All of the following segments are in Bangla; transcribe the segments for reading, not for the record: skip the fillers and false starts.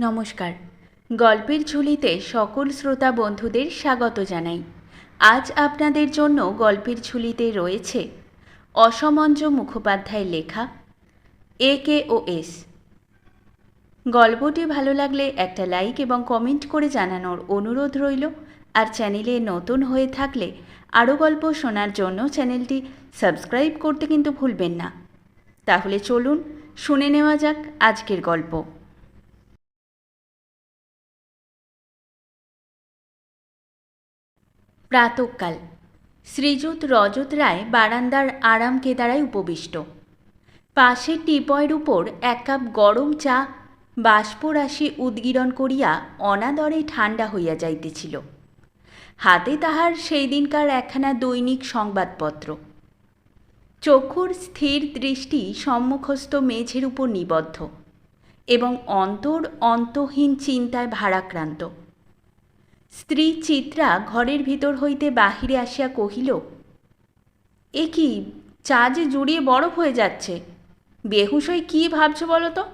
নমস্কার। গল্পের ঝুলিতে সকল শ্রোতা বন্ধুদের স্বাগত জানাই। আজ আপনাদের জন্য গল্পের ঝুলিতে রয়েছে অসমঞ্জ মুখোপাধ্যায়ের লেখা AKOS। গল্পটি ভালো লাগলে একটা লাইক এবং কমেন্ট করে জানানোর অনুরোধ রইল। আর চ্যানেলে নতুন হয়ে থাকলে আরও গল্প শোনার জন্য চ্যানেলটি সাবস্ক্রাইব করতে কিন্তু ভুলবেন না। তাহলে চলুন শুনে নেওয়া যাক আজকের গল্প। প্রাতঃকাল। শ্রীযুত রজত রায় বারান্দার আরাম কেদারায় উপবিষ্ট। পাশের টিপয়ের উপর এক কাপ গরম চা বাষ্পরাশি উদ্গীরণ করিয়া অনাদরে ঠান্ডা হইয়া যাইতেছিল। হাতে তাহার সেই দিনকার একখানা দৈনিক সংবাদপত্র। চক্ষুর স্থির দৃষ্টি সম্মুখস্থ মেঝের উপর নিবদ্ধ এবং অন্তর অন্তহীন চিন্তায় ভারাক্রান্ত। স্ত্রী চিত্রা ঘরের ভিতর হইতে বাহিরে আসিয়া কহিল, এ কি, চা যে জুড়িয়ে বরফ হয়ে যাচ্ছে, বেহুশ হয়ে কী ভাবছ বলো তো?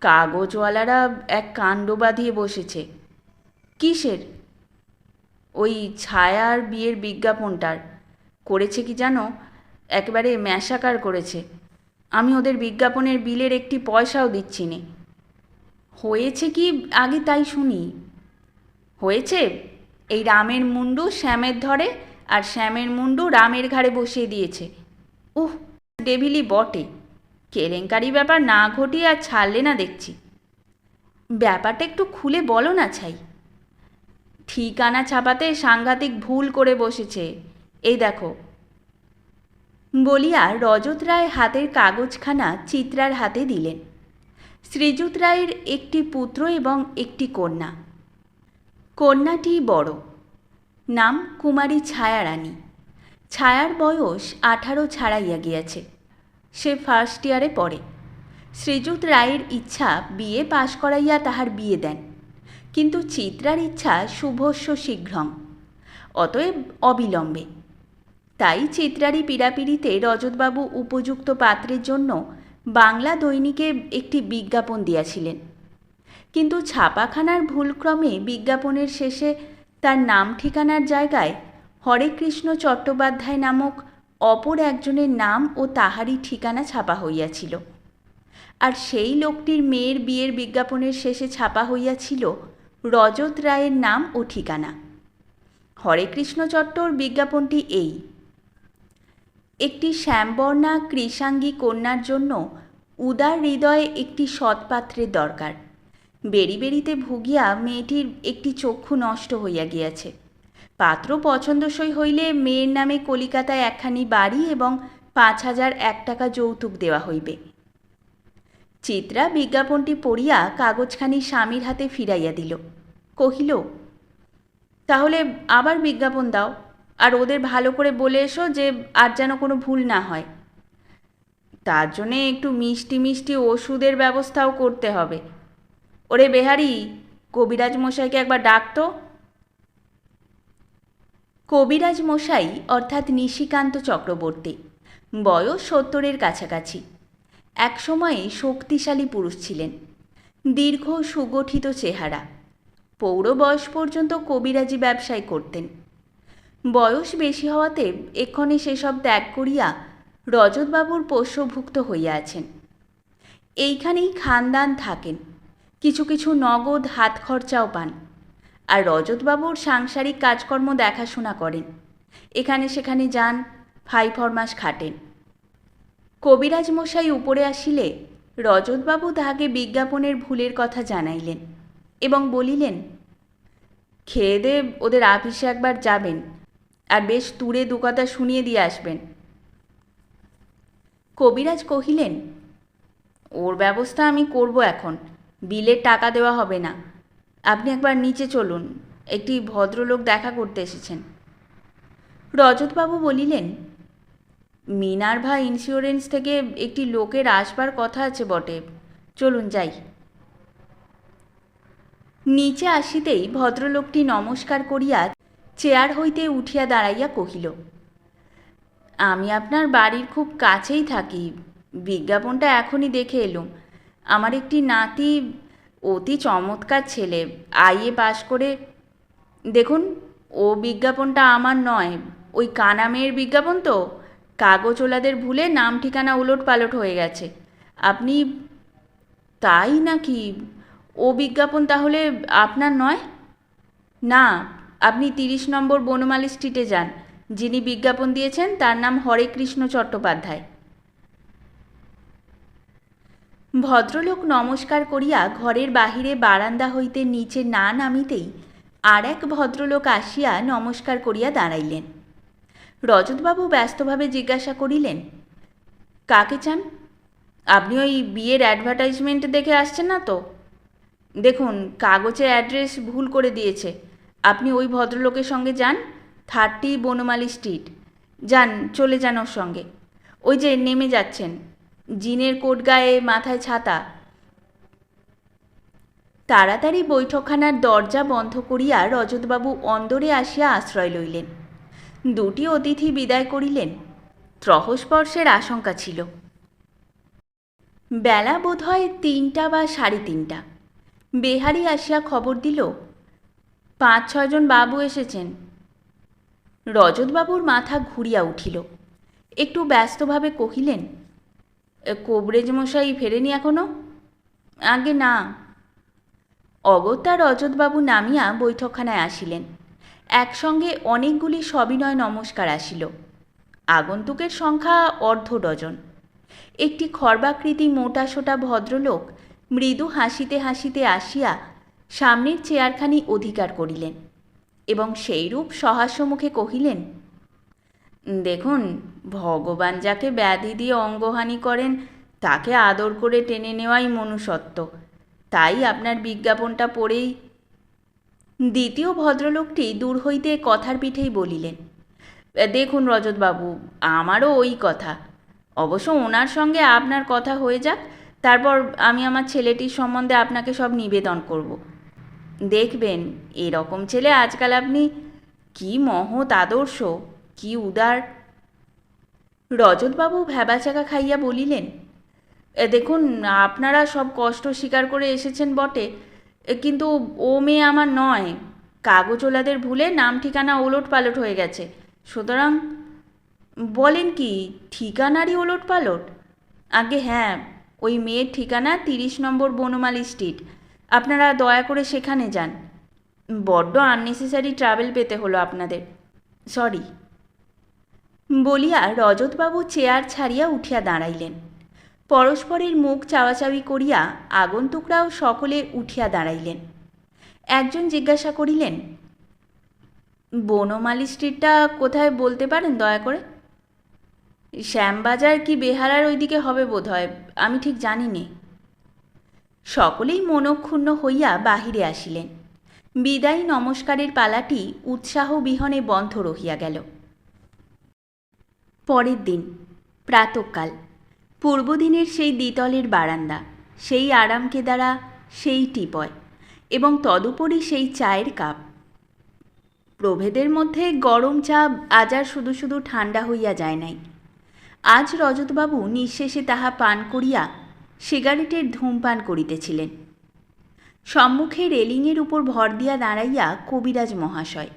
কাগজওয়ালারা এক কাণ্ড বাঁধিয়ে বসেছে। কিসের? ওই ছায়ার বিয়ের বিজ্ঞাপনটার। করেছে কি জানো, একেবারে ম্যাসাকার করেছে। আমি ওদের বিজ্ঞাপনের বিলের একটি পয়সাও দিচ্ছি নে। হয়েছে কি আগে তাই শুনি। হয়েছে, এই রামের মুন্ডু শ্যামের ধরে আর শ্যামের মুন্ডু রামের ঘাড়ে বসিয়ে দিয়েছে। উহ, ডেভিলি বটে। কেলেঙ্কারি ব্যাপার না ঘটিয়ে আর ছাড়লে না দেখছি। ব্যাপারটা একটু খুলে বলো না ছাই। ঠিকানা ছাপাতে সাংঘাতিক ভুল করে বসেছে, এই দেখো। বলিয়া রজত রায় হাতের কাগজখানা চিত্রার হাতে দিলেন। শ্রীযুত রায়ের একটি পুত্র এবং একটি কন্যা। কন্যাটি বড়, নাম কুমারী ছায়ারানী। ছায়ার বয়স 18 ছাড়াইয়া গিয়াছে। সে ফার্স্ট ইয়ারে পড়ে। শ্রীযুত রায়ের ইচ্ছা বিয়ে পাশ করাইয়া তাহার বিয়ে দেন, কিন্তু চিত্রার ইচ্ছা শুভস্য শীঘ্রং, অতএব অবিলম্বে। তাই চিত্রারই পীড়াপিড়িতে রজতবাবু উপযুক্ত পাত্রের জন্য বাংলা দৈনিকে একটি বিজ্ঞাপন দিয়াছিলেন। কিন্তু ছাপাখানার ভুলক্রমে বিজ্ঞাপনের শেষে তার নাম ঠিকানার জায়গায় হরেকৃষ্ণ চট্টোপাধ্যায় নামক অপর একজনের নাম ও তাহারই ঠিকানা ছাপা হইয়াছিল। আর সেই লোকটির মেয়ের বিয়ের বিজ্ঞাপনের শেষে ছাপা হইয়াছিল রজত রায়ের নাম ও ঠিকানা। হরেকৃষ্ণ চট্টর বিজ্ঞাপনটি এই: একটি শ্যামবর্ণা কৃষাঙ্গী কন্যার জন্য উদার হৃদয়ে একটি সৎপাত্রের দরকার। বেরিবেরিতে ভুগিয়া মেয়েটির একটি চক্ষু নষ্ট হইয়া গিয়াছে। পাত্র পছন্দসই হইলে মেয়ের নামে কলিকাতায় একখানি বাড়ি এবং 5,001 টাকা যৌতুক দেওয়া হইবে। চিত্রা বিজ্ঞাপনটি পড়িয়া কাগজখানি স্বামীর হাতে ফিরাইয়া দিল। কহিল, তাহলে আবার বিজ্ঞাপন দাও, আর ওদের ভালো করে বলে এসো যে আর যেন কোনো ভুল না হয়। তার জন্যে একটু মিষ্টি মিষ্টি ওষুধের ব্যবস্থাও করতে হবে। ওরে বেহারি, কবিরাজ মশাইকে একবার ডাকতো। কবিরাজ মশাই অর্থাৎ নিশিকান্ত চক্রবর্তী, বয়স 70-এর কাছাকাছি। এক সময়ে শক্তিশালী পুরুষ ছিলেন। দীর্ঘ সুগঠিত চেহারা। পৌর বয়স পর্যন্ত কবিরাজি ব্যবসায় করতেন। বয়স বেশি হওয়াতে এক্ষণে সেসব ত্যাগ করিয়া রজতবাবুর পোষ্যভুক্ত হইয়া আছেন। এইখানেই খানদান থাকেন, কিছু কিছু নগদ হাত খরচাও পান। আর রজতবাবুর সাংসারিক কাজকর্ম দেখাশোনা করেন। এখানে সেখানে যান, ফাই ফরমাস খাটেন। কবিরাজ মশাই উপরে আসিলে রজতবাবু তাহাকে বিজ্ঞাপনের ভুলের কথা জানাইলেন এবং বলিলেন, খেয়ে দে ওদের আপিসে একবার যাবেন, আর বেশ তুড়ে দু কথা শুনিয়ে দিয়ে আসবেন। কবিরাজ কহিলেন, ওর ব্যবস্থা আমি করব, এখন বিলের টাকা দেওয়া হবে না। আপনি একবার নিচে চলুন, একটি ভদ্রলোক দেখা করতে এসেছেন। রজতবাবু বলিলেন, মিনার্ভা ইন্স্যুরেন্স থেকে একটি লোকের আসবার কথা আছে বটে, চলুন যাই। নিচে আসিতেই ভদ্রলোকটি নমস্কার করিয়া চেয়ার হইতে উঠিয়া দাঁড়াইয়া কহিল, আমি আপনার বাড়ির খুব কাছেই থাকি। বিজ্ঞাপনটা এখনই দেখে এলুম। আমার একটি নাতি অতি চমৎকার ছেলে, আইএ পাশ করে। দেখুন, ও বিজ্ঞাপনটা আমার নয়, ওই কানা মেয়ের বিজ্ঞাপন তো। কাগজওয়ালাদের ভুলে নাম ঠিকানা উলট পালট হয়ে গেছে। আপনি তাই নাকি? ও বিজ্ঞাপন তাহলে আপনার নয়? না, আপনি 30 নম্বর বনমালী স্ট্রিটে যান। যিনি বিজ্ঞাপন দিয়েছেন তার নাম হরেকৃষ্ণ চট্টোপাধ্যায়। ভদ্রলোক নমস্কার করিয়া ঘরের বাহিরে বারান্দা হইতে নিচে না নামিতেই আর এক ভদ্রলোক আসিয়া নমস্কার করিয়া দাঁড়াইলেন। রজতবাবু ব্যস্তভাবে জিজ্ঞাসা করিলেন, কাকে চান? আপনি ওই বিয়ের অ্যাডভার্টাইজমেন্ট দেখে আসছেন না তো? দেখুন, কাগজে অ্যাড্রেস ভুল করে দিয়েছে। আপনি ওই ভদ্রলোকের সঙ্গে যান, 30 বনমালী স্ট্রিট। যান, চলে যান ওর সঙ্গে। ওই যে নেমে যাচ্ছেন, জিনের কোট গায়ে, মাথায় ছাতা। তাড়াতাড়ি বৈঠকখানার দরজা বন্ধ করিয়া রজতবাবু অন্দরে আসিয়া আশ্রয় লইলেন। দুটি অতিথি বিদায় করিলেন। ত্রহস্পর্শের আশঙ্কা ছিল। বেলা বোধ হয় 3টা বা 3:30। বেহারি আসিয়া খবর দিল, 5-6 জন বাবু এসেছেন। রজতবাবুর মাথা ঘুরিয়া উঠিল। একটু ব্যস্তভাবে কহিলেন, কবরেজ মশাই ফেরেনি এখনো? আগে না। অগত্যা রজতবাবু নামিয়া বৈঠকখানায় আসিলেন। একসঙ্গে অনেকগুলি সবিনয় নমস্কার আসিল। আগন্তুকের সংখ্যা 1/2 ডজন। একটি খর্বাকৃতি মোটাসোটা ভদ্রলোক মৃদু হাসিতে হাসিতে আসিয়া সামনের চেয়ারখানি অধিকার করিলেন এবং সেইরূপ সহাস্যমুখে কহিলেন, দেখুন, ভগবান যাকে ব্যাধি দিয়ে অঙ্গহানি করেন তাকে আদর করে টেনে নেওয়াই মনুষ্যত্ব। তাই আপনার বিজ্ঞাপনটা পড়েই। দ্বিতীয় ভদ্রলোকটি দূর হইতে কথার পিঠেই বলিলেন, দেখুন রজতবাবু, আমারও ওই কথা। অবশ্য ওনার সঙ্গে আপনার কথা হয়ে যাক, তারপর আমি আমার ছেলেটির সম্বন্ধে আপনাকে সব নিবেদন করব। দেখবেন, এরকম ছেলে আজকাল আপনি। কি মহৎ আদর্শ, কি উদার। রজতবাবু ভ্যাবাচাকা খাইয়া বলিলেন, দেখুন, আপনারা সব কষ্ট স্বীকার করে এসেছেন বটে, কিন্তু ও মেয়ে আমার নয়। কাগজওয়ালাদের ভুলে নাম ঠিকানা ওলট পালট হয়ে গেছে, সুতরাং। বলেন কি, ঠিকানারই ওলট পালট? আগে হ্যাঁ, ওই মেয়ের ঠিকানা 30 নম্বর বনমালী স্ট্রিট। আপনারা দয়া করে সেখানে যান। বড্ড আননেসেসারি ট্রাভেল পেতে হলো আপনাদের, সরি। বলিয়া রজতবাবু চেয়ার ছাড়িয়া উঠিয়া দাঁড়াইলেন। পরস্পরের মুখ চাওয়াচাওয়ি করিয়া আগন্তুকরাও সকলে উঠিয়া দাঁড়াইলেন। একজন জিজ্ঞাসা করিলেন, বনমালী স্ট্রিটটা কোথায় বলতে পারেন দয়া করে? শ্যামবাজার কি বেহারার ওইদিকে হবে বোধ হয়, আমি ঠিক জানি নে। সকলেই মনক্ষুণ্ণ হইয়া বাহিরে আসিলেন। বিদায়ী নমস্কারের পালাটি উৎসাহবিহনে বন্ধ রহিয়া গেল। পরের দিন প্রাতঃকাল, পূর্বদিনের সেই দ্বিতলের বারান্দা, সেই আরামকেদারা, সেই টিপয় এবং তদুপরি সেই চায়ের কাপ। প্রভেদের মধ্যে গরম চা আজ আর শুধু শুধু ঠান্ডা হইয়া যায় নাই। আজ রজতবাবু নিঃশেষে তাহা পান করিয়া সিগারেটের ধূমপান করিতেছিলেন। সম্মুখে রেলিংয়ের উপর ভর দিয়া দাঁড়াইয়া কবিরাজ মহাশয়।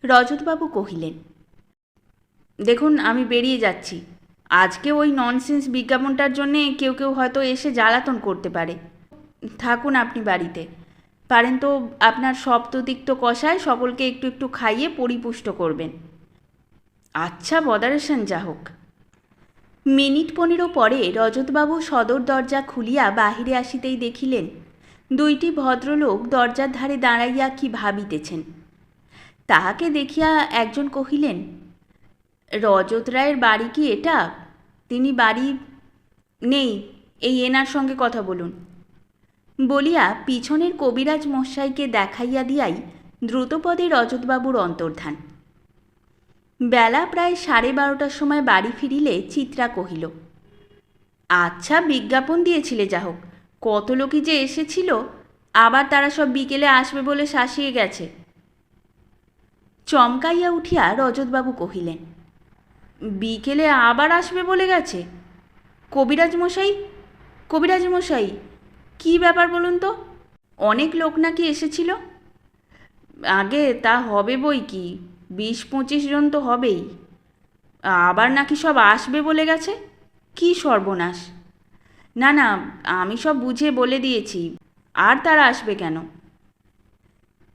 রজতবাবু কহিলেন, দেখুন, আমি বেরিয়ে যাচ্ছি। আজকে ওই ননসেন্স বিজ্ঞাপনটার জন্যে কেউ কেউ হয়তো এসে জ্বালাতন করতে পারে। থাকুন আপনি বাড়িতে। পারেন তো আপনার সপ্ততিক্ত কষায় সকলকে একটু একটু খাইয়ে পরিপুষ্ট করবেন। আচ্ছা বদারেশন, যা হোক। মিনিট 15 পরে রজতবাবু সদর দরজা খুলিয়া বাহিরে আসিতেই দেখিলেন, 2টি ভদ্রলোক দরজার ধারে দাঁড়াইয়া কি ভাবিতেছেন। তাহাকে দেখিয়া একজন কহিলেন, রজত রায়ের বাড়ি কি এটা? তিনি বাড়ি নেই, এই এনার সঙ্গে কথা বলুন। বলিয়া পিছনের কবিরাজ মশাইকে দেখাইয়া দিয়াই দ্রুতপদে রজতবাবুর অন্তর্ধান। বেলা প্রায় 12:30টার সময় বাড়ি ফিরিলে চিত্রা কহিল, আচ্ছা বিজ্ঞাপন দিয়েছিলে, যা হোক। কত লোকই যে এসেছিল, আবার তারা সব বিকেলে আসবে বলে শাসিয়ে গেছে। চমকাইয়া উঠিয়া রজতবাবু কহিলেন, বিকেলে আবার আসবে বলে গেছে? কবিরাজ মশাই, কবিরাজ মশাই, কী ব্যাপার বলুন তো? অনেক লোক নাকি এসেছিল? আগে তা হবে বই কি, 20-25 জন তো হবেই। আবার নাকি সব আসবে বলে গেছে। কি সর্বনাশ! না না, আমি সব বুঝে বলে দিয়েছি, আর তারা আসবে কেন?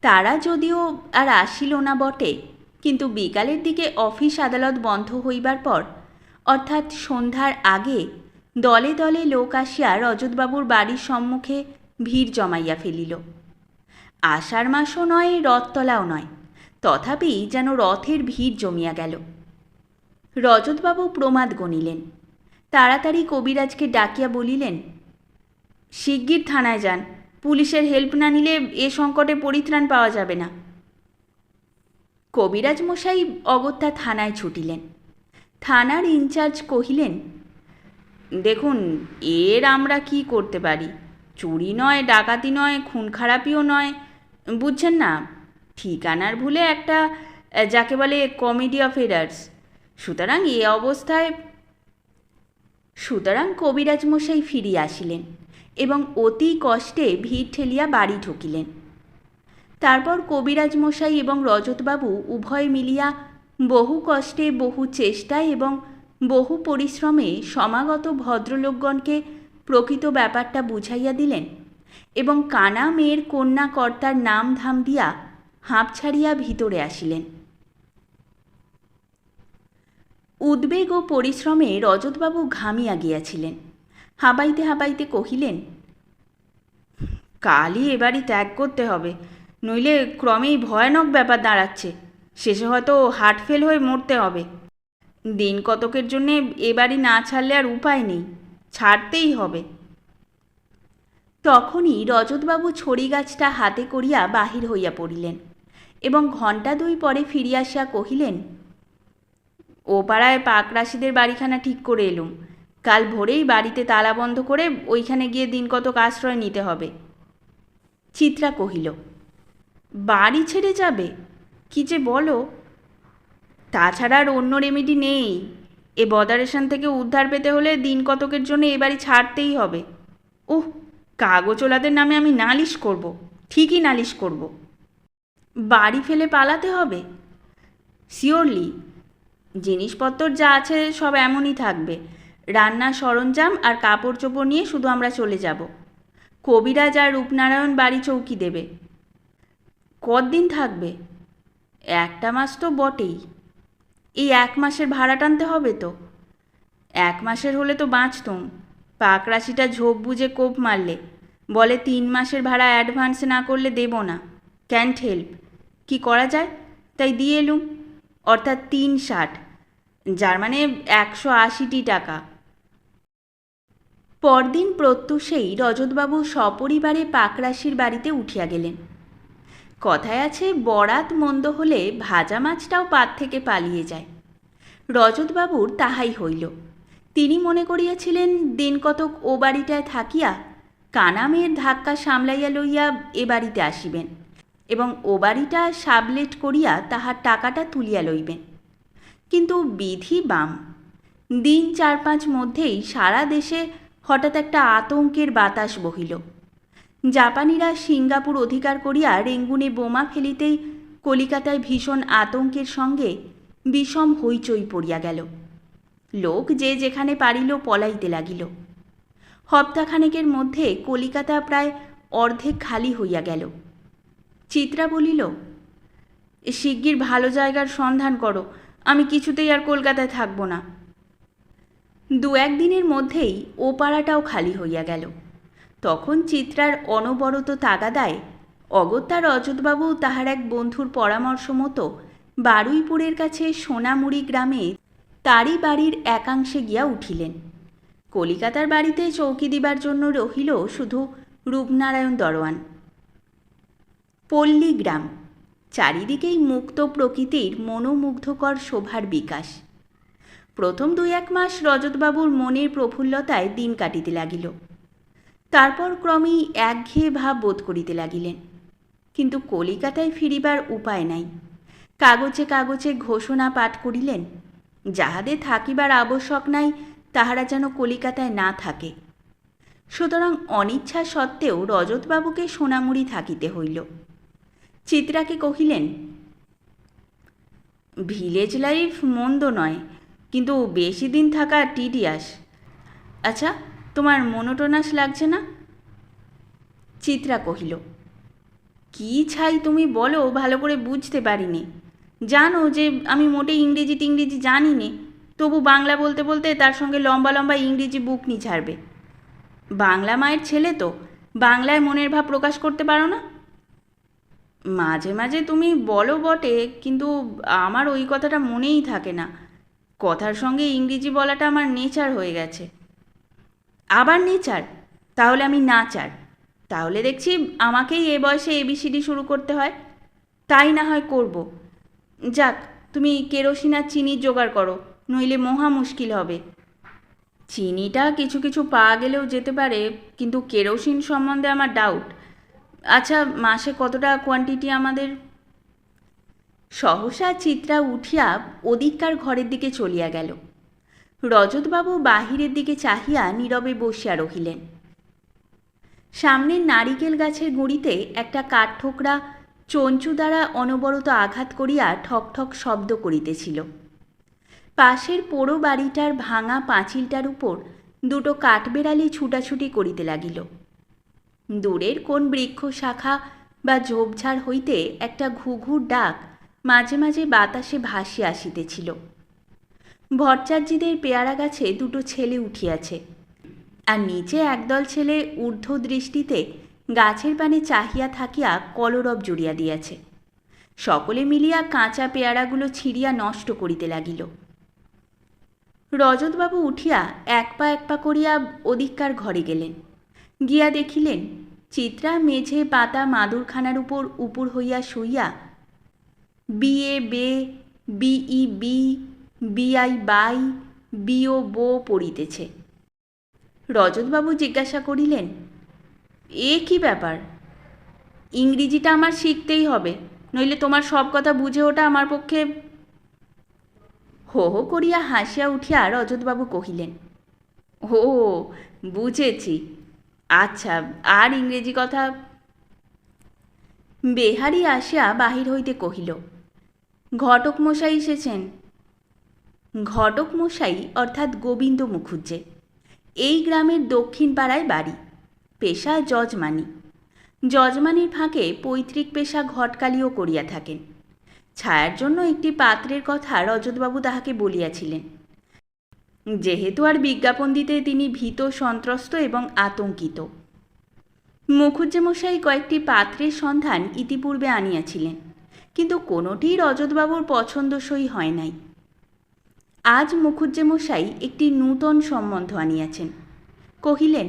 তারা যদিও আর আসিল না বটে, কিন্তু বিকালের দিকে অফিস আদালত বন্ধ হইবার পর, অর্থাৎ সন্ধ্যার আগে দলে দলে লোক আসিয়া রজতবাবুর বাড়ির সম্মুখে ভিড় জমাইয়া ফেলিল। আষাঢ় মাসও নয়, রথতলাও নয়, তথাপি যেন রথের ভিড় জমিয়া গেল। রজতবাবু প্রমাদ গণিলেন। তাড়াতাড়ি কবিরাজকে ডাকিয়া বলিলেন, শিগগির থানায় যান, পুলিশের হেল্প না নিলে এ সংকটে পরিত্রাণ পাওয়া যাবে না। কবিরাজ মশাই অগত্যা থানায় ছুটিলেন। থানার ইনচার্জ কহিলেন, দেখুন, এর আমরা কি করতে পারি? চুরি নয়, ডাকাতি নয়, খুন খারাপিও নয়, বুঝছেন না? ঠিকানার ভুলে একটা, যাকে বলে কমেডি অফ এরার্স। সুতরাং এ অবস্থায় কবিরাজ মশাই ফিরিয়া আসিলেন এবং অতি কষ্টে ভিড় ঠেলিয়া বাড়ি ঢুকিলেন। তারপর কবিরাজ মশাই এবং রজতবাবু উভয়ে মিলিয়া বহু কষ্টে, বহু চেষ্টায় এবং বহু পরিশ্রমে সমাগত ভদ্রলোকগণকে প্রকৃত ব্যাপারটা বুঝাইয়া দিলেন এবং কানা মেয়ের কন্যা কর্তার নাম ধাম দিয়া হাঁপ ছাড়িয়া ভিতরে আসিলেন। উদ্বেগ ও পরিশ্রমে রজতবাবু ঘামিয়া গিয়াছিলেন। হাঁপাইতে হাঁপাইতে কহিলেন, কালই এবারই ত্যাগ করতে হবে, নইলে ক্রমেই ভয়ানক ব্যাপার দাঁড়াচ্ছে। শেষে হয়তো হার্ট ফেল হয়ে মরতে হবে। দিন কতকের জন্যে এবারই না ছাড়লে আর উপায় নেই, ছাড়তেই হবে। তখনই রজতবাবু ছড়ি গাছটা হাতে করিয়া বাহির হইয়া পড়িলেন এবং ঘণ্টা 2 পরে ফিরিয়া আসিয়া কহিলেন, ও পাড়ায় পাকরাশিদের বাড়িখানা ঠিক করে এলুম। কাল ভোরেই বাড়িতে তালা বন্ধ করে ওইখানে গিয়ে দিন কতক আশ্রয় নিতে হবে। চিত্রা কহিল, বাড়ি ছেড়ে যাবে? কি যে বলো! তাছাড়া আর অন্য রেমেডি নেই। এ বদারেশন থেকে উদ্ধার পেতে হলে দিন কতকের জন্য এ বাড়ি ছাড়তেই হবে। ওহ, কাগজওয়ালাদের নামে আমি নালিশ করব, ঠিকই নালিশ করব। বাড়ি ফেলে পালাতে হবে? শিওরলি। জিনিসপত্র যা আছে সব এমনই থাকবে। রান্নার সরঞ্জাম আর কাপড় চোপড় নিয়ে শুধু আমরা চলে যাব। কবিরাজ আর রূপনারায়ণ বাড়ি চৌকি দেবে। কতদিন থাকবে? 1 মাস তো বটেই। এই 1 মাসের ভাড়া টানতে হবে তো। 1 মাসের হলে তো বাঁচতুম। পাকরাশিটা ঝোপ বুঝে কোপ মারলে, বলে 3 মাসের ভাড়া অ্যাডভান্স না করলে দেব না। Can't help. কি করা যায়? তাই দিয়ে এলুম, অর্থাৎ 360, যার মানে 180 টাকা। পরদিন প্রত্যুষেই রজতবাবু সপরিবারে পাকরাশির বাড়িতে উঠিয়া গেলেন। কথায় আছে, বরাত মন্দ হলে ভাজা মাছটাও পাত থেকে পালিয়ে যায়। রজতবাবুর তাহাই হইল। তিনি মনে করিয়াছিলেন দিন কতক ও বাড়িটায় থাকিয়া কানা মেয়ের ধাক্কা সামলাইয়া লইয়া এ বাড়িতে আসিবেন এবং ও বাড়িটা সাবলেট করিয়া তাহার টাকাটা তুলিয়া লইবেন। কিন্তু বিধি বাম। দিন 4-5 মধ্যেই সারা দেশে হঠাৎ একটা আতঙ্কের বাতাস বহিল। জাপানিরা সিঙ্গাপুর অধিকার করিয়া রেঙ্গুনে বোমা ফেলিতেই কলিকাতায় ভীষণ আতঙ্কের সঙ্গে বিষম হইচই পড়িয়া গেল। লোক যে যেখানে পারিল পলাইতে লাগিল। হপ্তাখানেকের মধ্যে কলিকাতা প্রায় অর্ধেক খালি হইয়া গেল। চিত্রা বলিল, শিগগির ভালো জায়গার সন্ধান করো, আমি কিছুতেই আর কলকাতায় থাকব না। 2-1 দিনের মধ্যেই ও পাড়াটাও খালি হইয়া গেল। তখন চিত্রার অনবরত তাগাদায় অগত্যা রজতবাবু তাহার এক বন্ধুর পরামর্শ মতো বারুইপুরের কাছে সোনামুড়ি গ্রামে তারই বাড়ির একাংশে গিয়া উঠিলেন। কলিকাতার বাড়িতে চৌকি দিবার জন্য রহিল শুধু রূপনারায়ণ দরোয়ান। পল্লী গ্রাম, চারিদিকেই মুক্ত প্রকৃতির মনোমুগ্ধকর শোভার বিকাশ। প্রথম 2-1 মাস রজতবাবুর মনের প্রফুল্লতায় দিন কাটিতে লাগিল। তারপর ক্রমেই একঘেয়ে ভাব বোধ করিতে লাগিলেন। কিন্তু কলিকাতায় ফিরিবার উপায় নাই। কাগজে কাগজে ঘোষণা পাঠ করিলেন, যাহাদের থাকিবার আবশ্যক নাই তাহারা যেন কলিকাতায় না থাকে। সুতরাং অনিচ্ছা সত্ত্বেও রজতবাবুকে সোনামুড়ি থাকিতে হইল। চিত্রাকে কহিলেন, ভিলেজ লাইফ মন্দ নয়, কিন্তু বেশি দিন থাকা টিডিয়াস। আচ্ছা, তোমার মনোটোনাস লাগছে না? চিত্রা কহিল, কি ছাই তুমি বলো, ভালো করে বুঝতে পারিনি। জানো যে আমি মোটে ইংরেজি জানি নে, তবু বাংলা বলতে বলতে তার সঙ্গে লম্বা লম্বা ইংরেজি বুক নি ছাড়বে। বাংলা মায়ের ছেলে তো, বাংলায় মনের ভাব প্রকাশ করতে পারো না? মাঝে মাঝে তুমি বলো বটে, কিন্তু আমার ওই কথাটা মনেই থাকে না। কথার সঙ্গে ইংরেজি বলাটা আমার নেচার হয়ে গেছে। আবার নেচার? তাহলে আমি নাচার। তাহলে দেখছি আমাকেই এ বয়সে এবিসিডি শুরু করতে হয়। তাই না হয় করব। যাক, তুমি কেরোসিন আর চিনির জোগাড় করো, নইলে মহা মুশকিল হবে। চিনিটা কিছু কিছু পাওয়া গেলেও যেতে পারে, কিন্তু কেরোসিন সম্বন্ধে আমার ডাউট। আচ্ছা, মাসে কতটা কোয়ান্টিটি আমাদের? সহসা চিত্রা উঠিয়া ওদিককার ঘরের দিকে চলিয়া গেল। রজতবাবু বাহিরের দিকে চাহিয়া নীরবে বসিয়া রহিলেন। সামনের নারিকেল গাছের গুঁড়িতে একটা কাঠঠোকরা চঞ্চু দ্বারা অনবরত আঘাত করিয়া ঠক ঠক শব্দ করিতেছিল। পাশের পোড়ো বাড়িটার ভাঙা পাঁচিলটার উপর দুটো কাঠবেড়ালি ছুটাছুটি করিতে লাগিল। দূরের কোন বৃক্ষ শাখা বা ঝোপঝাড় হইতে একটা ঘুঘুর ডাক মাঝে মাঝে বাতাসে ভাসিয়া আসিতেছিল। ভট্টাচার্যদের পেয়ারা গাছে দুটো ছেলে উঠিয়াছে, আর নিচে একদল ছেলে ঊর্ধ্ব দৃষ্টিতে গাছের পানে চাহিয়া থাকিয়া কলরব জুড়িয়া দিয়াছে। সকলে মিলিয়া কাঁচা পেয়ারাগুলো ছিঁড়িয়া নষ্ট করিতে লাগিল। রজতবাবু উঠিয়া এক পা করিয়া ওদিককার ঘরে গেলেন। গিয়া দেখিলেন চিত্রা মেঝে পাতা মাদুরখানার উপর উপুর হইয়া শুইয়া বিএ বে, বিই বি, বিআই বাই, বিও বো পড়িতেছে। রজতবাবু জিজ্ঞাসা করিলেন, এ কি ব্যাপার? ইংরেজিটা আমার শিখতেই হবে, নইলে তোমার সব কথা বুঝে ওঠা আমার পক্ষে। হো হো করিয়া হাসিয়া উঠিয়া রজতবাবু কহিলেন, ও বুঝেছি। আচ্ছা, আর ইংরেজি কথা? বেহারি আসিয়া বাহির হইতে কহিল, ঘটক মশাই এসেছেন। ঘটক মশাই অর্থাৎ গোবিন্দ মুখুজ্জে। এই গ্রামের দক্ষিণ পাড়ায় বাড়ি। পেশা যজমানি। যজমানির ফাঁকে পৈতৃক পেশা ঘটকালিও করিয়া থাকেন। ছায়ার জন্য একটি পাত্রের কথা রজতবাবু তাহাকে বলিয়াছিলেন। যেহেতু আর বিজ্ঞাপন দিতে তিনি ভীত, সন্ত্রস্ত এবং আতঙ্কিত। মুখুজ্জে মশাই কয়েকটি পাত্রের সন্ধান ইতিপূর্বে আনিয়াছিলেন, কিন্তু কোনোটিই রজতবাবুর পছন্দসই হয় নাই। আজ মুখুজ্জে মশাই একটি নূতন সম্বন্ধ আনিয়াছেন। কহিলেন,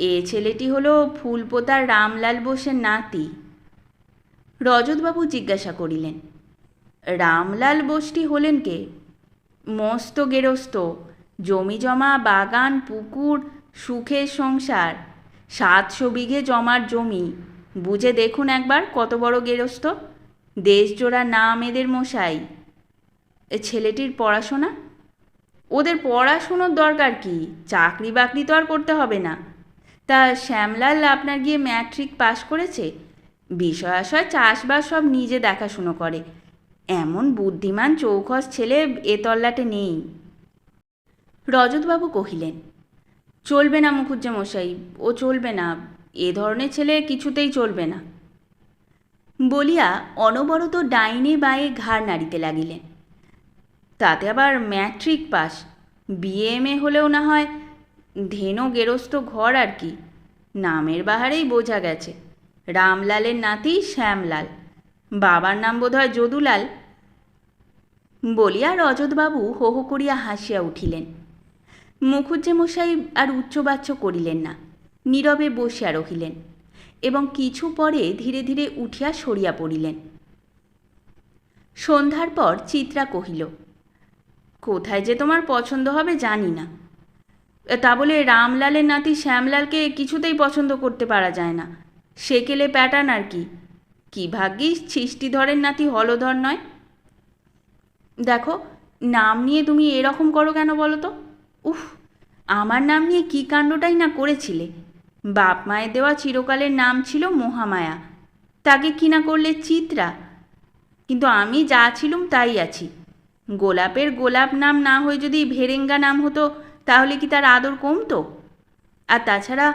এ ছেলেটি হলো ফুলপোতার রামলাল বোসের নাতি। রজতবাবু জিজ্ঞাসা করিলেন, রামলাল বোসটি হলেন কে? মস্ত গেরস্ত, জমি জমা, বাগান, পুকুর, সুখের সংসার। 700 বিঘে জমার জমি। বুঝে দেখুন একবার কত বড় গেরস্ত। দেশজোড়া নাম এদের মশাই। ছেলেটির পড়াশোনা? ওদের পড়াশুনোর দরকার কি? চাকরি বাকরি তো আর করতে হবে না। তা শ্যামলাল আপনার গিয়ে ম্যাট্রিক পাশ করেছে। বিষয় আশয় চাষবাস সব নিজে দেখাশুনো করে। এমন বুদ্ধিমান চৌখস ছেলে এ তল্লাটে নেই। রজতবাবু কহিলেন, চলবে না মুখুজ্জে মশাই, ও চলবে না। এ ধরনের ছেলে কিছুতেই চলবে না। বলিয়া অনবরত ডাইনে বাঁয়ে ঘাড় নাড়িতে লাগিলেন। তাতে আবার ম্যাট্রিক পাস, বিএমএ হলেও না হয় ধেনো গেরস্ত ঘর আর কি। নামের বাহারেই বোঝা গেছে। রামলালের নাতি শ্যামলাল, বাবার নাম বোধহয় যদুলাল। বলিয়া রজতবাবু হো হো করিয়া হাসিয়া উঠিলেন। মুখুজ্জে মশাই আর উচ্চবাচ্য করিলেন না, নীরবে বসিয়া রহিলেন এবং কিছু পরে ধীরে ধীরে উঠিয়া সরিয়া পড়িলেন। সন্ধ্যার পর চিত্রা কহিল, কোথায় যে তোমার পছন্দ হবে জানি না। তা বলে রামলালের নাতি শ্যামলালকে কিছুতেই পছন্দ করতে পারা যায় না। সেকেলে প্যাটার্ন আর কি। কি ভাগ্যিস ছিষ্টিধরের নাতি হলধর নয়। দেখো, নাম নিয়ে তুমি এরকম করো কেন বলো তো? উফ, আমার নাম নিয়ে কী কাণ্ডটাই না করেছিলে। বাপ মায়ের দেওয়া চিরকালের নাম ছিল মহামায়া, তাকে কি না করলে চিত্রা। কিন্তু আমি যা ছিলুম তাই আছি। গোলাপের গোলাপ নাম না হয়ে যদি ভেরেঙ্গা নাম হতো তাহলে কি তার আদর কমতো? আর তাছাড়া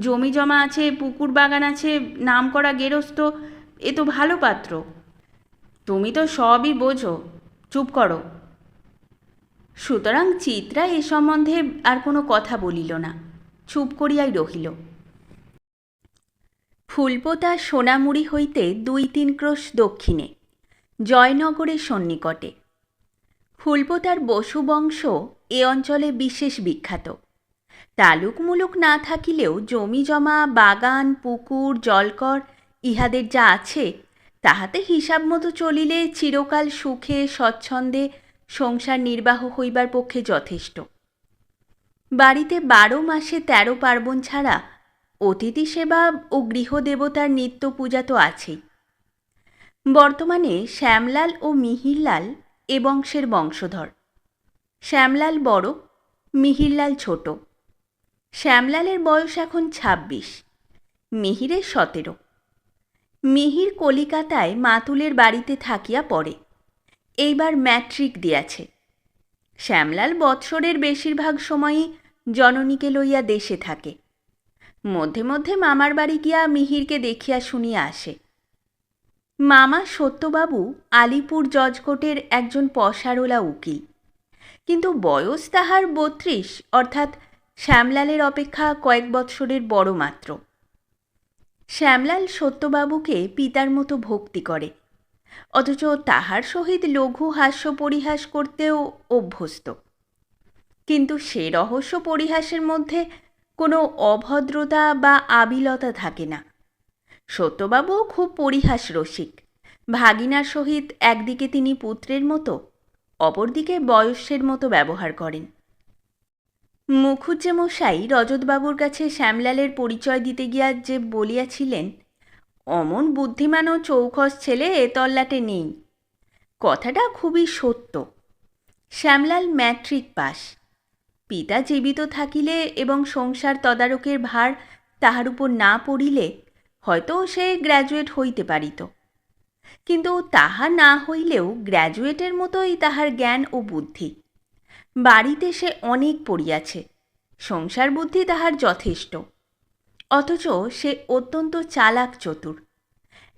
জমি জমা আছে, পুকুর বাগান আছে, নাম করা গেরস্ত, এ তো ভালো পাত্র। তুমি তো সবই বোঝো, চুপ করো। সুতরাং চিত্রা এ সম্বন্ধে আর কোনো কথা বলিল না, চুপ করিয়াই রহিল। ফুলপোতা সোনামুড়ি হইতে 2-3 ক্রোশ দক্ষিণে, জয়নগরের সন্নিকটে। ফুলপোতার বসু বংশ এ অঞ্চলে বিশেষ বিখ্যাত। তালুক মুলুক না থাকিলেও জমি জমা, বাগান, পুকুর, জলকর ইহাদের যা আছে তাহাতে হিসাব মতো চলিলে চিরকাল সুখে স্বচ্ছন্দে সংসার নির্বাহ হইবার পক্ষে যথেষ্ট। বাড়িতে 12 মাসে 13 পার্বণ ছাড়া অতিথি সেবা ও গৃহদেবতার নিত্য পূজা তো আছেই। বর্তমানে শ্যামলাল ও মিহিরলাল এ বংশের বংশধর। শ্যামলাল বড়, মিহিরলাল ছোট। শ্যামলালের বয়স এখন 26, মিহিরের 17। মিহির কলিকাতায় মাতুলের বাড়িতে থাকিয়া পড়ে, এইবার ম্যাট্রিক দিয়াছে। শ্যামলাল বৎসরের বেশিরভাগ সময়ই জননীকে লইয়া দেশে থাকে। মধ্যে মধ্যে মামার বাড়ি গিয়া মিহিরকে দেখিয়া শুনিয়া আসে। মামা সত্যবাবু আলিপুর জজকোর্টের একজন পশারোলা উকিল, কিন্তু বয়স তাহার 32, অর্থাৎ শ্যামলালের অপেক্ষা কয়েক বৎসরের বড় মাত্র। শ্যামলাল সত্যবাবুকে পিতার মতো ভক্তি করে, অথচ তাহার সহিত লঘু হাস্য পরিহাস করতেও অভ্যস্ত। কিন্তু সে রহস্য পরিহাসের মধ্যে কোনো অভদ্রতা বা আবিলতা থাকে না। সত্যবাবুও খুব পরিহাস রসিক। ভাগিনার সহিত একদিকে তিনি পুত্রের মতো, অপরদিকে বয়স্যের মতো ব্যবহার করেন। মুখুজ্জে মশাই রজতবাবুর কাছে শ্যামলালের পরিচয় দিতে গিয়া যে বলিয়াছিলেন, অমন বুদ্ধিমান ও চৌখস ছেলে এ তল্লাটে নেই, কথাটা খুবই সত্য। Shyamlal matric pass. পিতা জীবিত থাকিলে এবং সংসার তদারকের ভার তাহার উপর না পড়িলে হয়তো সে গ্র্যাজুয়েট হইতে পারিত, কিন্তু তাহা না হইলেও গ্র্যাজুয়েটের মতোই তাহার জ্ঞান ও বুদ্ধি। বাড়িতে সে অনেক পড়িয়াছে, সংসার বুদ্ধি তাহার যথেষ্ট, অথচ সে অত্যন্ত চালাক চতুর।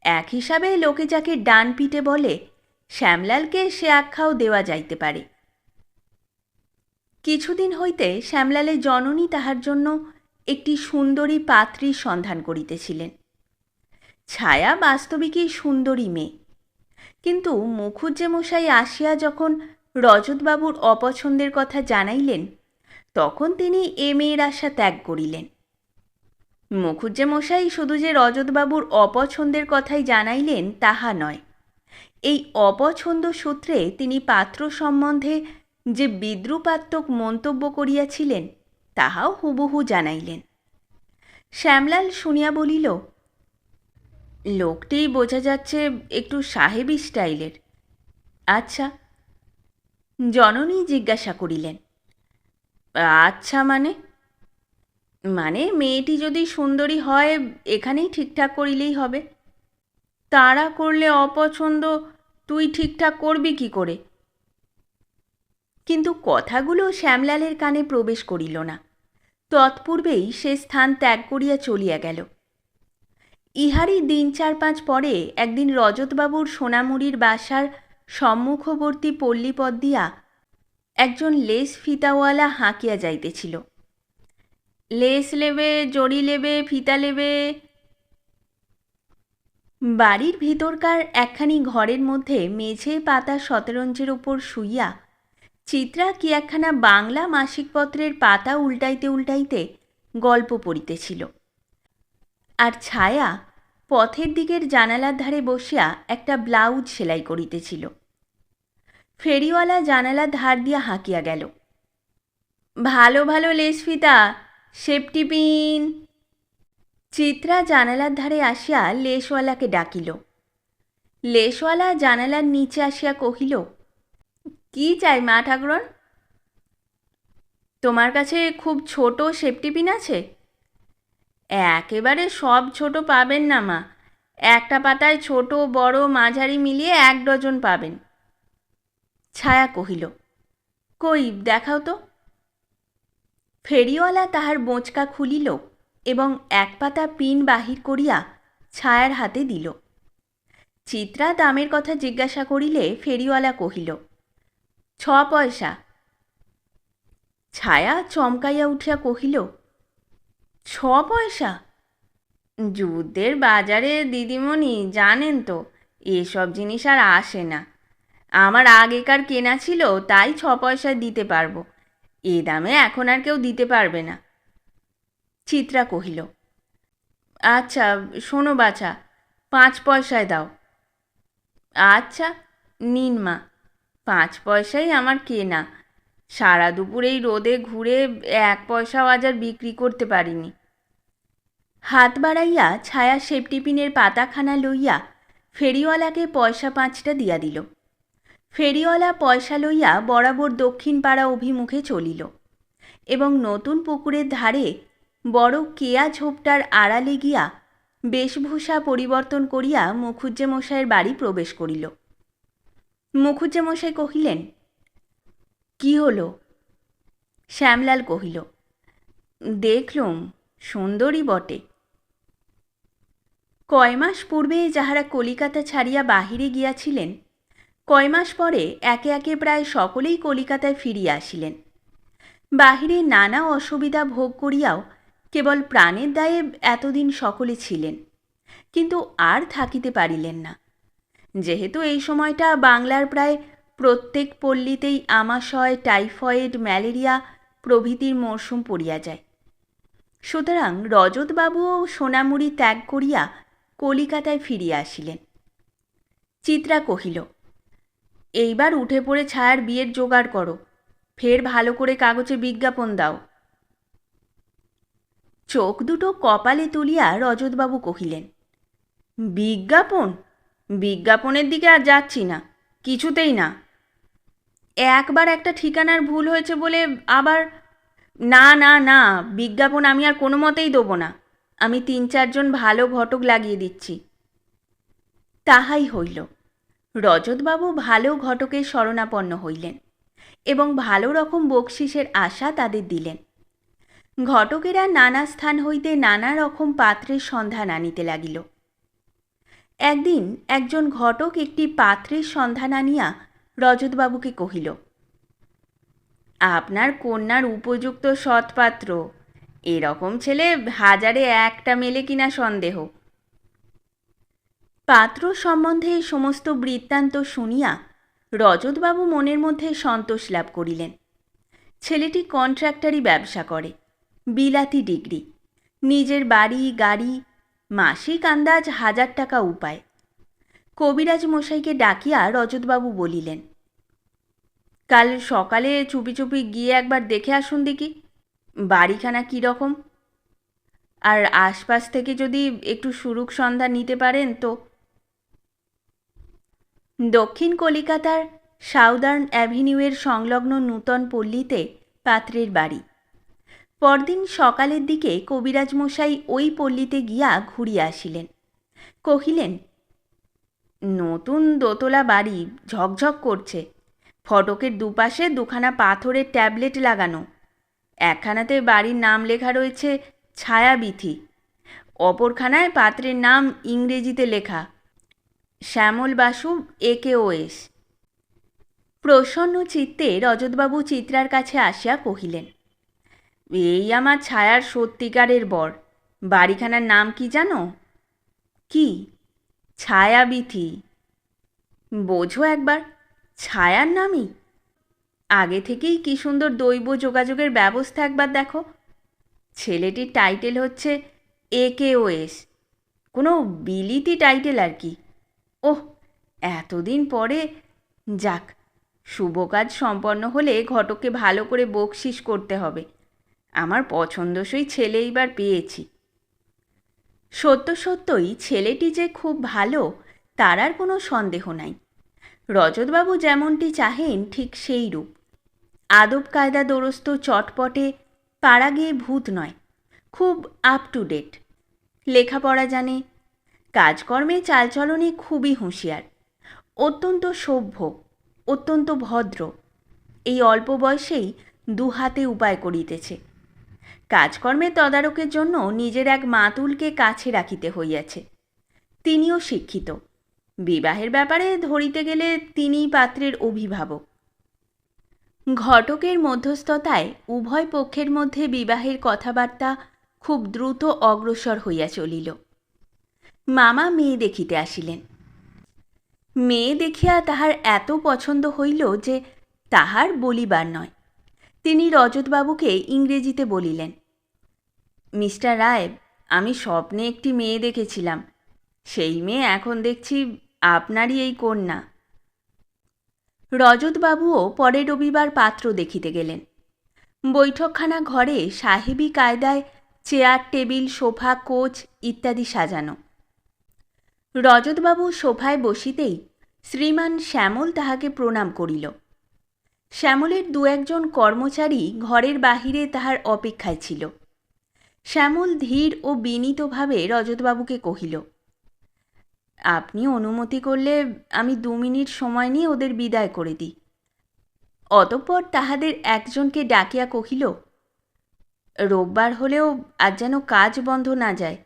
এক হিসাবে লোকে যাকে ডান পিটে বলে, শ্যামলালকে সে আখ্যাও দেওয়া যাইতে পারে। কিছুদিন হইতে শ্যামলালের জননী তাহার জন্য একটি সুন্দরী পাত্রীর সন্ধান করিতেছিলেন। ছায়া বাস্তবিকই সুন্দরী মেয়ে, কিন্তু মুখুজ্জে মশাই আসিয়া যখন রজতবাবুর অপছন্দের কথা জানাইলেন, তখন তিনি এ মেয়ের আশা ত্যাগ করিলেন। মুখুজ্জে মশাই শুধু যে রজতবাবুর অপছন্দের কথাই জানাইলেন তাহা নয়, এই অপছন্দ সূত্রে তিনি পাত্র সম্বন্ধে যে বিদ্রূপাত্মক মন্তব্য করিয়াছিলেন তাহাও হুবহু জানাইলেন। শ্যামলাল শুনিয়া বলিল, লোকটি বোঝা যাচ্ছে একটু সাহেবী স্টাইলের। আচ্ছা। জননী জিজ্ঞাসা করিলেন, আচ্ছা মানে মেয়েটি যদি সুন্দরী হয় এখানেই ঠিকঠাক করিলেই হবে। তাড়া করলে অপছন্দ, তুই ঠিকঠাক করবি কি করে? কিন্তু কথাগুলো শ্যামলালের কানে প্রবেশ করিল না। তৎপূর্বেই সে স্থান ত্যাগ করিয়া চলিয়া গেল। ইহারই 3-4-5 পরে একদিন রজতবাবুর সোনামুড়ির বাসার সম্মুখবর্তী পল্লীপথ দিয়া একজন লেস ফিতাওয়ালা হাঁকিয়া যাইতেছিল। লেস লেবে, জড়ি লেবে, ফিতা লেবে। বাড়ির ভিতরকার একখানি ঘরের মধ্যে মেঝে পাতা শতরঞ্চের ওপর শুইয়া চিত্রা কি একখানা বাংলা মাসিকপত্রের পাতা উল্টাইতে উল্টাইতে গল্প পড়িতেছিল, আর ছায়া পথের দিকের জানালার ধারে বসিয়া একটা ব্লাউজ সেলাই করিতেছিল। ফেরিওয়ালা জানালার ধার দিয়া হাঁকিয়া গেল, ভালো ভালো লেস ফিতা, সেফটি পিন। চিত্রা জানালার ধারে আসিয়া লেসওয়ালাকে ডাকিল। লেসওয়ালা জানালার নিচে আসিয়া কহিল, কি চাই মা ঠাকুরন? তোমার কাছে খুব ছোট সেফটি পিন আছে? একেবারে সব ছোট পাবেন না মা, একটা পাতায় ছোট বড় মাঝারি মিলিয়ে 1 ডজন পাবেন। ছায়া কহিল, কই দেখাও তো। ফেরিওয়ালা তাহার বোঁচকা খুলিল এবং এক পাতা পিন বাহির করিয়া ছায়ার হাতে দিল। চিত্রা দামের কথা জিজ্ঞাসা করিলে ফেরিওয়ালা কহিল, 6 পয়সা। ছায়া চমকাইয়া উঠিয়া কহিল, 6 পয়সা? যুদ্ধের বাজারে দিদিমণি জানেন তো, এসব জিনিস আর আসে না। আমার আগেকার কেনা ছিল, তাই 6 পয়সায় দিতে পারবো। এ দামে এখন আর কেউ দিতে পারবে না। চিত্রা কহিল, আচ্ছা শোনো বাছা, 5 পয়সায় দাও। আচ্ছা নিন মা, 5 পয়সাই আমার কেনা। সারা দুপুর এই রোদে ঘুরে 1 পয়সাও আজ আর বিক্রি করতে পারিনি। হাত বাড়াইয়া ছায়া সেফটিপিনের পাতাখানা লইয়া ফেরিওয়ালাকে পয়সা 5টা দিয়া দিল। ফেরিওয়ালা পয়সা লইয়া বরাবর দক্ষিণ পাড়া অভিমুখে চলিল এবং নতুন পুকুরের ধারে বড় কেয়া ঝোপটার আড়ালে গিয়া বেশভূষা পরিবর্তন করিয়া মুখুজ্জেমশাইয়ের বাড়ি প্রবেশ করিল। মুখুজ্জেমশাই কহিলেন, কি হলো? শ্যামলাল কহিল, দেখলুম সুন্দরী বটে। কয়মাস পূর্বে যাহারা কলিকাতা ছাড়িয়া বাহিরে গিয়াছিলেন, কয়মাস পরে একে একে প্রায় সকলেই কলিকাতায় ফিরিয়া আসিলেন। বাহিরে নানা অসুবিধা ভোগ করিয়াও কেবল প্রাণের দায়ে এতদিন সকলে ছিলেন, কিন্তু আর থাকিতে পারিলেন না। যেহেতু এই সময়টা বাংলার প্রায় প্রত্যেক পল্লীতেই আমাশয়, টাইফয়েড, ম্যালেরিয়া প্রভৃতির মরশুম পড়িয়া যায়, সুতরাং রজতবাবুও সোনামুড়ি ত্যাগ করিয়া কলিকাতায় ফিরিয়া আসিলেন। চিত্রা কহিল, এইবার উঠে পড়ে ছায়ার বিয়ের জোগাড় করো, ফের ভালো করে কাগজে বিজ্ঞাপন দাও। চোখ দুটো কপালে তুলিয়া রজতবাবু কহিলেন, বিজ্ঞাপন? বিজ্ঞাপনের দিকে আর যাচ্ছি না, কিছুতেই না। একবার একটা ঠিকানার ভুল হয়েছে বলে আবার না না না, বিজ্ঞাপন আমি আর কোনো মতেই দেবো না। আমি 3-4 জন ভালো ঘটক লাগিয়ে দিচ্ছি। তাহাই হইল। রজতবাবু ভালো ঘটকের শরণাপন্ন হইলেন এবং ভালো রকম বকশিসের আশা তাদের দিলেন। ঘটকেরা নানা স্থান হইতে নানা রকম পাত্রের সন্ধান আনিতে লাগিল। একদিন একজন ঘটক একটি পাত্রের সন্ধান আনিয়া রজতবাবুকে কহিল, আপনার কন্যার উপযুক্ত সৎপাত্র, এরকম ছেলে হাজারে একটা মেলে কিনা সন্দেহ। পাত্র সম্বন্ধে সমস্ত বৃত্তান্ত শুনিয়া রজতবাবু মনের মধ্যে সন্তোষ লাভ করিলেন। ছেলেটি কন্ট্রাক্টারি ব্যবসা করে, বিলাতি ডিগ্রি, নিজের বাড়ি গাড়ি, মাসিক আন্দাজ 1000 টাকা উপায়। কবিরাজ মশাইকে ডাকিয়া রজতবাবু বলিলেন, কাল সকালে চুপি চুপি গিয়ে একবার দেখে আসুন দেখি বাড়িখানা কীরকম, আর আশপাশ থেকে যদি একটু সুরুক সন্ধান নিতে পারেন তো। দক্ষিণ কলিকাতার সাউদার্ন অ্যাভিনিউয়ের সংলগ্ন নূতন পল্লীতে পাত্রের বাড়ি। পরদিন সকালের দিকে কবিরাজ মশাই ওই পল্লীতে গিয়া ঘুরিয়া আসিলেন। কহিলেন, নতুন দোতলা বাড়ি, ঝকঝক করছে। ফটকের দুপাশে 2খানা পাথরের ট্যাবলেট লাগানো। একখানাতে বাড়ির নাম লেখা রয়েছে ছায়াবিথি, অপরখানায় পাত্রের নাম ইংরেজিতে লেখা শ্যামল বাসু AKOS। প্রসন্ন চিত্তে রজতবাবু চিত্রার কাছে আসিয়া কহিলেন, এই আমার ছায়ার সত্যিকারের বর। বাড়িখানার নাম কি জানো? কি? ছায়াবিথি। বোঝো একবার, ছায়ার নামই। আগে থেকেই কি সুন্দর দৈব যোগাযোগের ব্যবস্থা একবার দেখো। ছেলেটির টাইটেল হচ্ছে AKOS, কোনো বিলিতি টাইটেল আর কি। ওহ, এতদিন পরে! যাক, শুভ কাজ সম্পন্ন হলে ঘটককে ভালো করে বকশিস করতে হবে। আমার পছন্দসই ছেলে এইবার পেয়েছি। সত্য সত্যই ছেলেটি যে খুব ভালো তার আর কোনো সন্দেহ নাই। রজতবাবু যেমনটি চাহেন ঠিক সেই রূপ। আদব কায়দা দোরস্ত চটপটে, পাড়া গিয়ে ভূত নয়, খুব আপ টু ডেট, লেখাপড়া জানে, কাজকর্মে চালচলনে খুবই হুঁশিয়ার, অত্যন্ত সভ্য, অত্যন্ত ভদ্র। এই অল্প বয়সেই দুহাতে উপায় করিতেছে। কাজকর্মের তদারকের জন্য নিজের এক মাতুলকে কাছে রাখিতে হইয়াছে। তিনিও শিক্ষিত। বিবাহের ব্যাপারে ধরিতে গেলে তিনিই পাত্রের অভিভাবক। ঘটকের মধ্যস্থতায় উভয় পক্ষের মধ্যে বিবাহের কথাবার্তা খুব দ্রুত অগ্রসর হইয়া চলিল। মামা মেয়ে দেখিতে আসিলেন। মেয়ে দেখিয়া তাহার এত পছন্দ হইল যে তাহার বলিবার নয়। তিনি রজতবাবুকে ইংরেজিতে বলিলেন, মিস্টার রায়, আমি স্বপ্নে একটি মেয়ে দেখেছিলাম, সেই মেয়ে এখন দেখছি আপনারই এই কন্যা। রজতবাবুও পরের রবিবার পাত্র দেখিতে গেলেন। বৈঠকখানা ঘরে সাহেবী কায়দায় চেয়ার, টেবিল, সোফা, কোচ ইত্যাদি সাজানো। রজতবাবু সোফায় বসিতেই শ্রীমান শ্যামল তাহাকে প্রণাম করিল। শ্যামলের দু একজন কর্মচারী ঘরের বাহিরে তাহার অপেক্ষায় ছিল। শ্যামল ধীর ও বিনীতভাবে রজতবাবুকে কহিল, আপনি অনুমতি করলে আমি 2 মিনিট সময় নিয়ে ওদের বিদায় করে দিই। অতঃপর তাহাদের একজনকে ডাকিয়া কহিল, রোববার হলেও আজ যেন কাজ বন্ধ না যায়।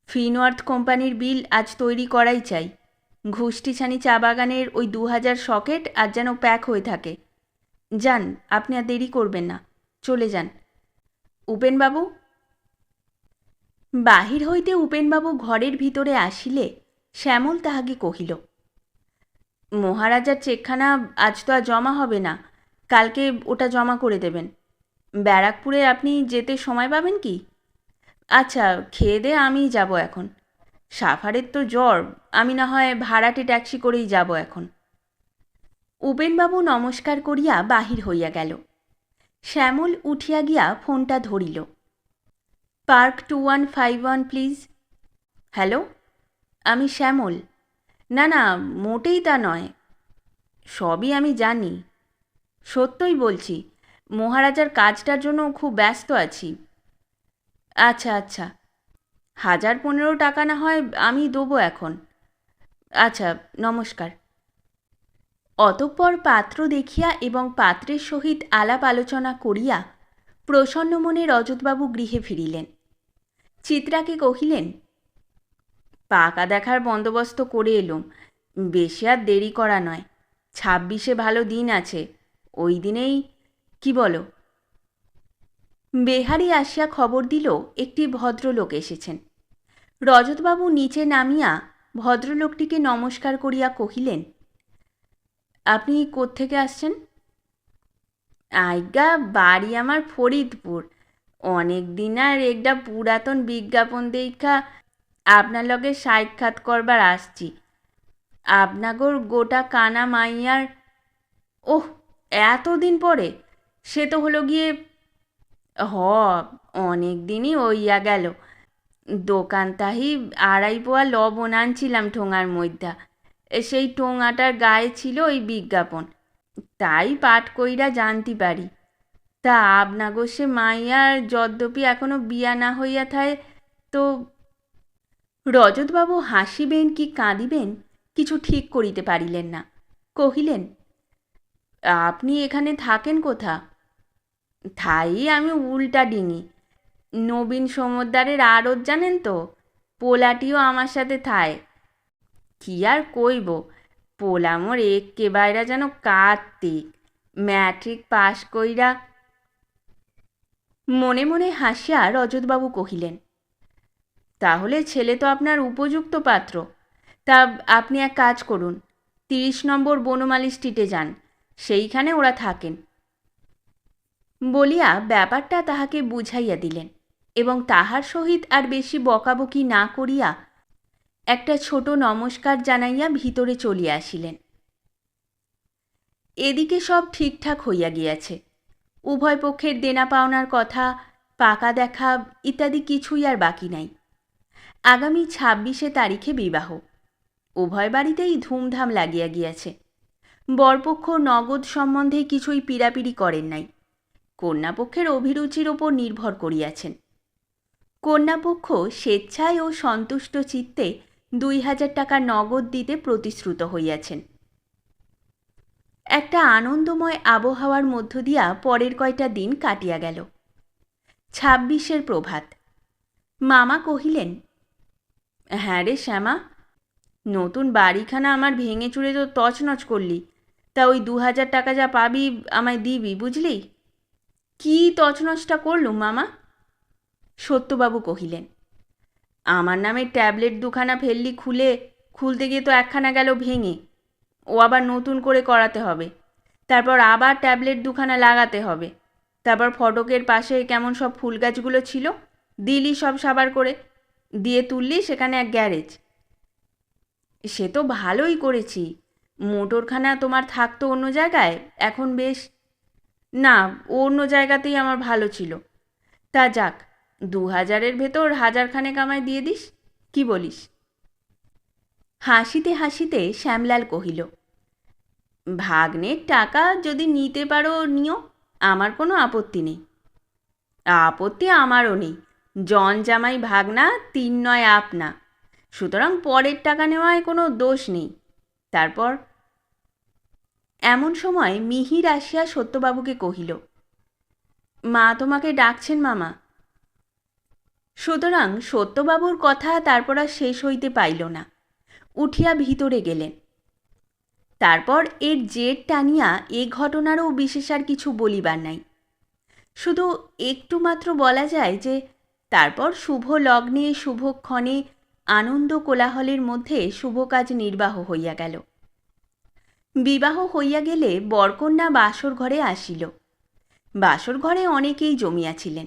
ফিনওয়ার্থ কোম্পানির বিল আজ তৈরি করাই চাই। ঘুষ্টিছানি চা বাগানের ওই 2000 সকেট আজ যেন প্যাক হয়ে থাকে। যান, আপনি আর দেরি করবেন না, চলে যান। উপেনবাবু। বাহির হইতে উপেনবাবু ঘরের ভিতরে আসিলে শ্যামল তাহাকে কহিল, মহারাজার চেকখানা আজ তো আর জমা হবে না, কালকে ওটা জমা করে দেবেন। ব্যারাকপুরে আপনি যেতে সময় পাবেন কি? আচ্ছা, খেয়ে দে আমিই যাব এখন। সাফারের তো জ্বর, আমি না হয় ভাড়াটে ট্যাক্সি করেই যাব এখন। উপেনবাবু নমস্কার করিয়া বাহির হইয়া গেল। শ্যামল উঠিয়া গিয়া ফোনটা ধরিল। Park 2151 please. হ্যালো, আমি শ্যামল। না না, মোটেই তা নয়। সবই আমি জানি, সত্যই বলছি, মহারাজার কাজটার জন্য খুব ব্যস্ত আছি। আচ্ছা আচ্ছা, 1015 টাকা না হয় আমি দেবো এখন। আচ্ছা, নমস্কার। অতঃপর পাত্র দেখিয়া এবং পাত্রের সহিত আলাপ আলোচনা করিয়া প্রসন্ন মনে রজতবাবু গৃহে ফিরিলেন। চিত্রাকে কহিলেন, পাকা দেখার বন্দোবস্ত করে এলুম, বেশি আর দেরি করা নয়। 26-এ ভালো দিন আছে, ওই দিনেই কি বলো? বেহারি আসিয়া খবর দিল একটি ভদ্রলোক এসেছেন। রজতবাবু নিচে নামিয়া ভদ্রলোকটিকে নমস্কার করিয়া কহিলেন, আপনি কোত্থেকে আসছেন? আজ্ঞা, বাড়ি আমার ফরিদপুর। অনেক দিন আর একটা পুরাতন বিজ্ঞাপন দেখা আপনার লগে সাক্ষাৎ করবার আসছি। আপনাগোর গোটা কানা মাইয়ার। ওহ, এতদিন পরে? সে তো হলো গিয়ে অনেক দিনই হইয়া গেল। দোকান তাহি 2.5 পোয়া লবণ আনছিলাম ঠোঙার মধ্যে, সেই ঠোঙাটার গায়ে ছিল ওই বিজ্ঞাপন, তাই পাঠ কইরা জানতে পারি। তা আপনাগো সে মাইয়ার যদ্যপি এখনো বিয়া না হইয়া থায় তো। রজতবাবু হাসিবেন কি কাঁদিবেন কিছু ঠিক করিতে পারিলেন না। কহিলেন, আপনি এখানে থাকেন কোথা? থাই আমি উল্টা ডিঙি, নবীন সমুদ্রের আড়ত জানেন তো, পোলাটিও আমার সাথে থায়। কি আর কইব, পোলা মোর এক্কেবাইরা যেন কার্তিক, ম্যাট্রিক পাশ কইরা। মনে মনে হাসিয়া রজতবাবু কহিলেন, তাহলে ছেলে তো আপনার উপযুক্ত পাত্র। তা আপনি এক কাজ করুন, 30 নম্বর বনমালী স্ট্রিটে যান, সেইখানে ওরা থাকেন। বলিয়া ব্যাপারটা তাহাকে বুঝাইয়া দিলেন এবং তাহার সহিত আর বেশি বকাবকি না করিয়া একটা ছোট নমস্কার জানাইয়া ভিতরে চলিয়া আসিলেন। এদিকে সব ঠিকঠাক হইয়া গিয়াছে। উভয় পক্ষের দেনা পাওনার কথা, পাকা দেখা ইত্যাদি কিছুই আর বাকি নাই। আগামী 26 তারিখে বিবাহ। উভয় বাড়িতেই ধুমধাম লাগিয়া গিয়াছে। বরপক্ষ নগদ সম্বন্ধে কিছুই পীড়াপিড়ি করেন নাই। কন্যাপক্ষের অভিরুচির ওপর নির্ভর করিয়াছেন। কন্যাপক্ষ স্বেচ্ছায় ও সন্তুষ্ট চিত্তে 2000 টাকা নগদ দিতে প্রতিশ্রুত হইয়াছেন। একটা আনন্দময় আবহাওয়ার মধ্য দিয়া পরের কয়টা দিন কাটিয়া গেল। 26-এর প্রভাত। মামা কহিলেন, হ্যাঁ রে শ্যামা, নতুন বাড়িখানা আমার ভেঙে চুরে তো তছনছ করলি, তা ওই 2000 টাকা যা পাবি আমায় দিবি, বুঝলি? কি তছনছটা করলুম মামা? সত্যবাবু কহিলেন, আমার নামে ট্যাবলেট দুখানা ফেললি খুলতে গিয়ে তো একখানা গেল ভেঙে, ও আবার নতুন করে করাতে হবে। তারপর আবার ট্যাবলেট দুখানা লাগাতে হবে। তারপর ফটকের পাশে কেমন সব ফুল গাছগুলো ছিল, দিলি সব সাবার করে, দিয়ে তুললি সেখানে এক গ্যারেজ। সে তো ভালোই করেছি, মোটরখানা তোমার থাকতো অন্য জায়গায়, এখন বেশ না, অন্য জায়গাতেই আমার ভালো ছিল। তা যাক, 2000-এর ভেতর 1000 খানেক আমায় দিয়ে দিস, কি বলিস? হাসিতে হাসিতে শ্যামলাল কহিল, ভাগ্নের টাকা যদি নিতে পারো নিও, আমার কোনো আপত্তি নেই। আপত্তি আমারও নেই, জন জামাই ভাগনা 3 নয় আপনা, সুতরাং পরের টাকা নেওয়ায় কোনো দোষ নেই। তারপর এমন সময় মিহির আসিয়া সত্যবাবুকে কহিল, মা তোমাকে ডাকছেন মামা। সুতরাং সত্যবাবুর কথা তারপর আর শেষ হইতে পাইল না, উঠিয়া ভিতরে গেলেন। তারপর এর জের টানিয়া এ ঘটনারও বিশেষ আর কিছু বলিবার নাই। শুধু একটু মাত্র বলা যায় যে তারপর শুভ লগ্নে শুভক্ষণে আনন্দ কোলাহলের মধ্যে শুভ কাজ নির্বাহ হইয়া গেল। বিবাহ হইয়া গেলে বরকন্যা বাসর ঘরে আসিল। বাসর ঘরে অনেকেই জমিয়াছিলেন,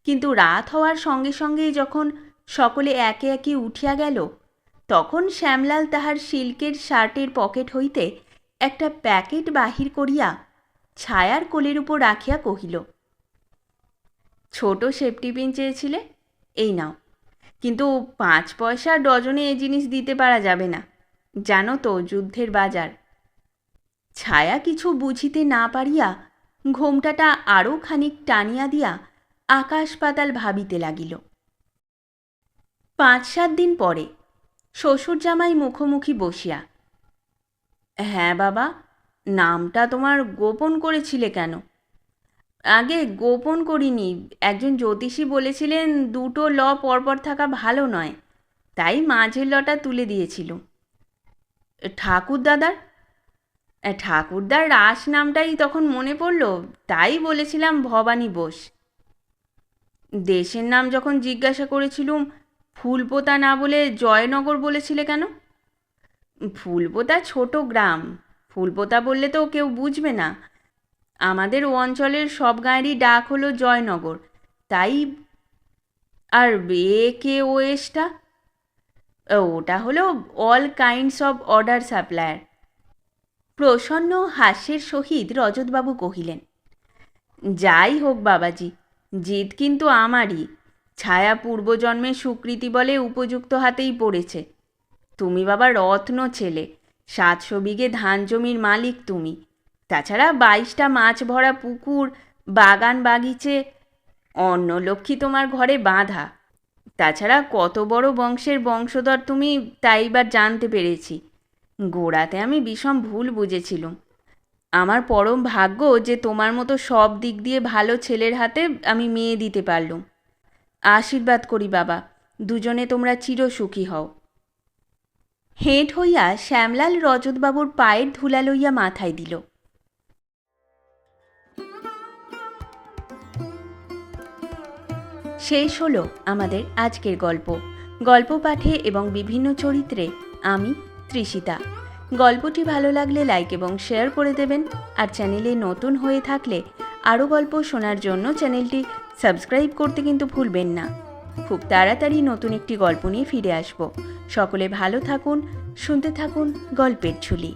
কিন্তু রাত হওয়ার সঙ্গে সঙ্গেই যখন সকলে একে একে উঠিয়া গেল, তখন শ্যামলাল তাহার সিল্কের শার্টের পকেট হইতে একটা প্যাকেট বাহির করিয়া ছায়ার কোলের উপর রাখিয়া কহিল, ছোট সেফটি পিন চেয়েছিলে, এই নাও, কিন্তু 5 পয়সা ডজনে এ জিনিস দিতে পারা যাবে না, জানো তো যুদ্ধের বাজার। ছায়া কিছু বুঝিতে না পারিয়া ঘোমটাটা আরও খানিক টানিয়া দিয়া আকাশ পাতাল ভাবিতে লাগিল। 5-7 দিন পরে শ্বশুর জামাই মুখোমুখি বসিয়া, হ্যাঁ বাবা, নামটা তোমার গোপন করেছিলে কেন? আগে গোপন করিনি, একজন জ্যোতিষী বলেছিলেন 2টো ল পরপর থাকা ভালো নয়, তাই মাঝের লটা তুলে দিয়েছিল। ঠাকুরদার রাস নামটাই তখন মনে পড়ল, তাই বলেছিলাম ভবানী বোস। দেশের নাম যখন জিজ্ঞাসা করেছিলুম, ফুলপোতা না বলে জয়নগর বলেছিলে কেন? ফুলপোতা ছোট গ্রাম, ফুলপোতা বললে তো কেউ বুঝবে না। আমাদের ও অঞ্চলের সব গাঁয়েরই ডাক হলো জয়নগর, তাই। আর AKOSটা? ওটা হলো all kinds of order supplier. প্রসন্ন হাস্যের সহিত রজতবাবু কহিলেন, যাই হোক বাবাজি, জিত কিন্তু আমারই। ছায়া পূর্বজন্মের স্বীকৃতি বলে উপযুক্ত হাতেই পড়েছে। তুমি বাবা রত্ন ছেলে, 700 বিঘে ধান জমির মালিক তুমি, তাছাড়া 22টা মাছ ভরা পুকুর, বাগান বাগিচে, অন্নলক্ষ্মী তোমার ঘরে বাঁধা। তাছাড়া কত বড় বংশের বংশধর তুমি, তাই এবার জানতে পেরেছি। গোড়াতে আমি বিষম ভুল বুঝেছিলুম। আমার পরম ভাগ্য যে তোমার মতো সব দিক দিয়ে ভালো ছেলের হাতে আমি মেয়ে দিতে পারলুম। আশীর্বাদ করি বাবা, দুজনে তোমরা চিরসুখী হও। হেঁট হইয়া শ্যামলাল রজতবাবুর পায়ের ধুলা লইয়া মাথায় দিল। শেষ হলো আমাদের আজকের গল্প। গল্প পাঠে এবং বিভিন্ন চরিত্রে আমি তৃষিতা। গল্পটি ভালো লাগলে লাইক এবং শেয়ার করে দেবেন, আর চ্যানেলে নতুন হয়ে থাকলে আরও গল্প শোনার জন্য চ্যানেলটি সাবস্ক্রাইব করতে কিন্তু ভুলবেন না। খুব তাড়াতাড়ি নতুন একটি গল্প নিয়ে ফিরে আসব। সকলে ভালো থাকুন, শুনতে থাকুন গল্পের ঝুলি।